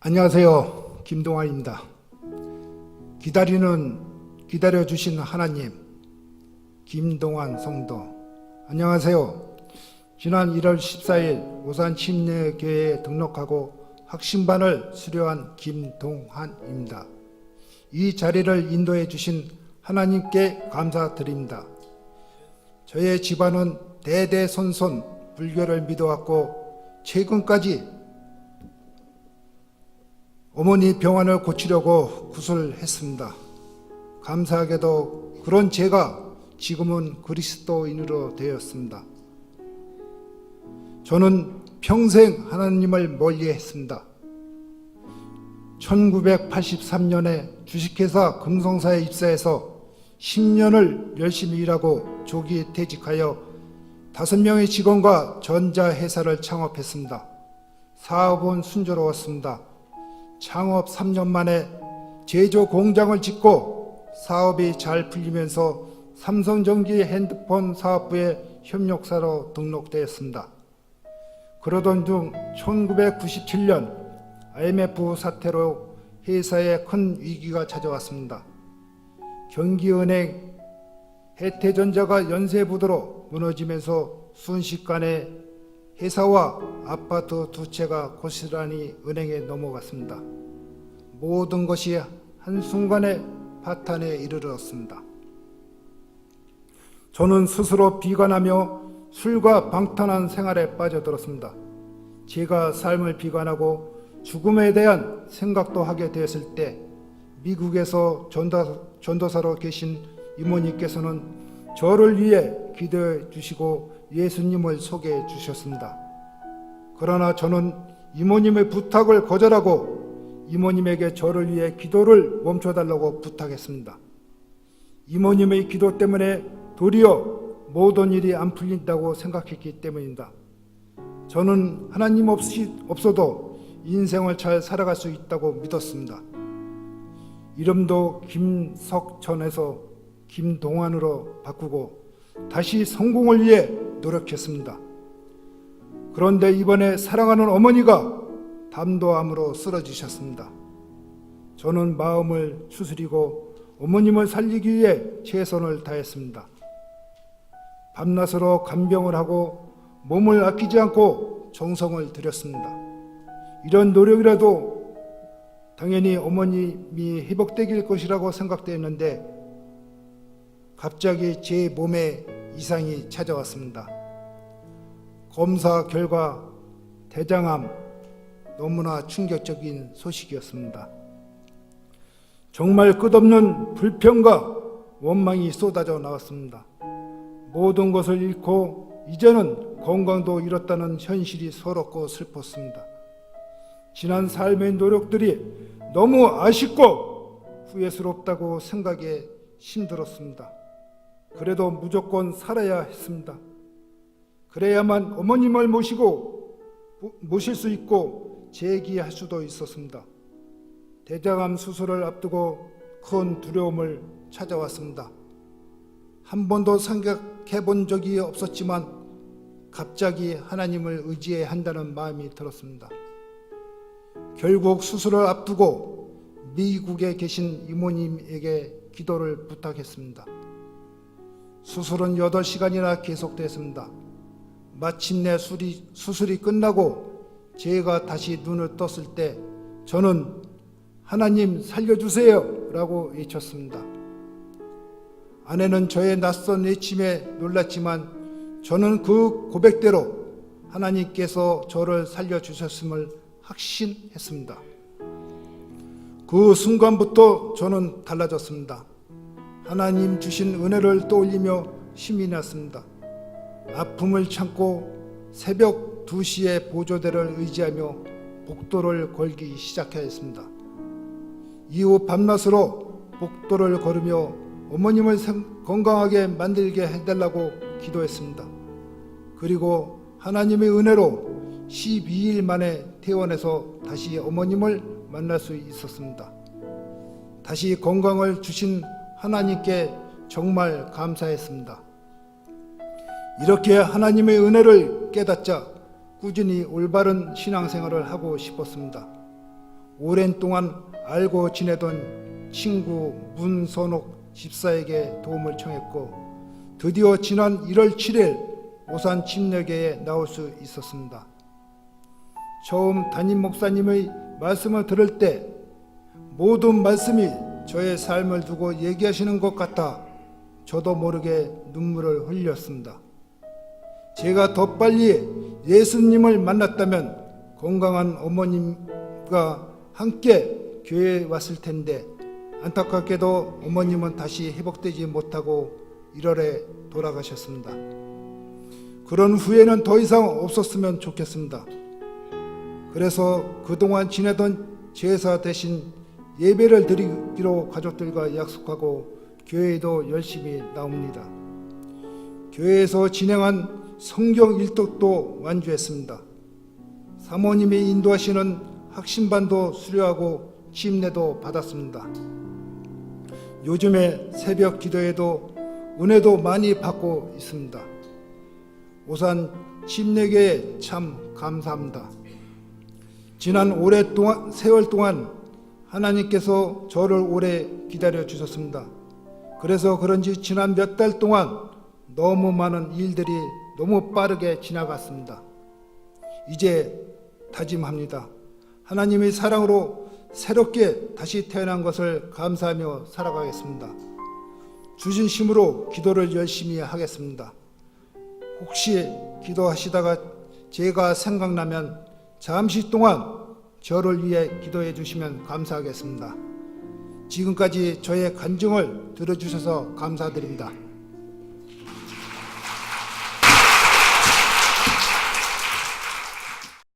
안녕하세요. 김동환입니다. 기다려주신 하나님, 김동환 성도, 안녕하세요. 지난 1월 14일 오산 침례교회에 등록하고 학신반을 수료한 김동환입니다. 이 자리를 인도해 주신 하나님께 감사드립니다. 저의 집안은 대대손손 불교를 믿어왔고 최근까지 어머니 병환을 고치려고 구술했습니다. 감사하게도 그런 제가 지금은 그리스도인으로 되었습니다. 저는 평생 하나님을 멀리했습니다. 1983년에 주식회사 금성사에 입사해서 10년을 열심히 일하고 조기 퇴직하여 5명의 직원과 전자회사를 창업했습니다. 사업은 순조로웠습니다. 창업 3년 만에 제조 공장을 짓고 사업이 잘 풀리면서 삼성전기 핸드폰 사업부에 협력사로 등록되었습니다. 그러던 중 1997년 IMF 사태로 회사에 큰 위기가 찾아왔습니다. 경기은행, 혜태전자가 연쇄부도로 무너지면서 순식간에 회사와 아파트 두 채가 고스란히 은행에 넘어갔습니다. 모든 것이 한순간에 파탄에 이르렀습니다. 저는 스스로 비관하며 술과 방탕한 생활에 빠져들었습니다. 제가 삶을 비관하고 죽음에 대한 생각도 하게 되었을 때 미국에서 전도사로 계신 이모님께서는 저를 위해 기도해 주시고 예수님을 소개해 주셨습니다. 그러나 저는 이모님의 부탁을 거절하고 이모님에게 저를 위해 기도를 멈춰달라고 부탁했습니다. 이모님의 기도 때문에 도리어 모든 일이 안 풀린다고 생각했기 때문입니다. 저는 하나님 없어도 인생을 잘 살아갈 수 있다고 믿었습니다. 이름도 김석천에서 김동환으로 바꾸고 다시 성공을 위해 노력했습니다. 그런데 이번에 사랑하는 어머니가 담도암으로 쓰러지셨습니다. 저는 마음을 추스리고 어머님을 살리기 위해 최선을 다했습니다. 밤낮으로 간병을 하고 몸을 아끼지 않고 정성을 들였습니다. 이런 노력이라도 당연히 어머님이 회복되길 것이라고 생각되었는데 갑자기 제 몸에 이상이 찾아왔습니다. 검사 결과 대장암, 너무나 충격적인 소식이었습니다. 정말 끝없는 불평과 원망이 쏟아져 나왔습니다. 모든 것을 잃고 이제는 건강도 잃었다는 현실이 서럽고 슬펐습니다. 지난 삶의 노력들이 너무 아쉽고 후회스럽다고 생각에 힘들었습니다. 그래도 무조건 살아야 했습니다. 그래야만 어머님을 모실 수 있고 재기할 수도 있었습니다. 대장암 수술을 앞두고 큰 두려움을 찾아왔습니다. 한 번도 생각해 본 적이 없었지만 갑자기 하나님을 의지해야 한다는 마음이 들었습니다. 결국 수술을 앞두고 미국에 계신 이모님에게 기도를 부탁했습니다. 수술은 8시간이나 계속됐습니다. 마침내 수술이 끝나고 제가 다시 눈을 떴을 때 저는 하나님 살려주세요 라고 외쳤습니다. 아내는 저의 낯선 외침에 놀랐지만 저는 그 고백대로 하나님께서 저를 살려주셨음을 확신했습니다. 그 순간부터 저는 달라졌습니다. 하나님 주신 은혜를 떠올리며 힘이 났습니다. 아픔을 참고 새벽 2시에 보조대를 의지하며 복도를 걸기 시작하였습니다. 이후 밤낮으로 복도를 걸으며 어머님을 건강하게 만들게 해달라고 기도했습니다. 그리고 하나님의 은혜로 12일 만에 퇴원해서 다시 어머님을 만날 수 있었습니다. 다시 건강을 주신 하나님께 정말 감사했습니다. 이렇게 하나님의 은혜를 깨닫자 꾸준히 올바른 신앙생활을 하고 싶었습니다. 오랜 동안 알고 지내던 친구 문선옥 집사에게 도움을 청했고 드디어 지난 1월 7일 오산 침례교회에 나올 수 있었습니다. 처음 담임 목사님의 말씀을 들을 때 모든 말씀이 저의 삶을 두고 얘기하시는 것 같아 저도 모르게 눈물을 흘렸습니다. 제가 더 빨리 예수님을 만났다면 건강한 어머님과 함께 교회에 왔을 텐데 안타깝게도 어머님은 다시 회복되지 못하고 1월에 돌아가셨습니다. 그런 후회는 더 이상 없었으면 좋겠습니다. 그래서 그동안 지내던 제사 대신 예배를 드리기로 가족들과 약속하고 교회에도 열심히 나옵니다. 교회에서 진행한 성경 일독도 완주했습니다. 사모님이 인도하시는 학신반도 수료하고 침례도 받았습니다. 요즘에 새벽 기도에도 은혜도 많이 받고 있습니다. 오산 침례교회에 참 감사합니다. 지난 오랫동안 세월 동안 하나님께서 저를 오래 기다려 주셨습니다. 그래서 그런지 지난 몇 달 동안 너무 많은 일들이 너무 빠르게 지나갔습니다. 이제 다짐합니다. 하나님의 사랑으로 새롭게 다시 태어난 것을 감사하며 살아가겠습니다. 주신 힘으로 기도를 열심히 하겠습니다. 혹시 기도하시다가 제가 생각나면 잠시 동안 저를 위해 기도해 주시면 감사하겠습니다. 지금까지 저의 간증을 들어주셔서 감사드립니다.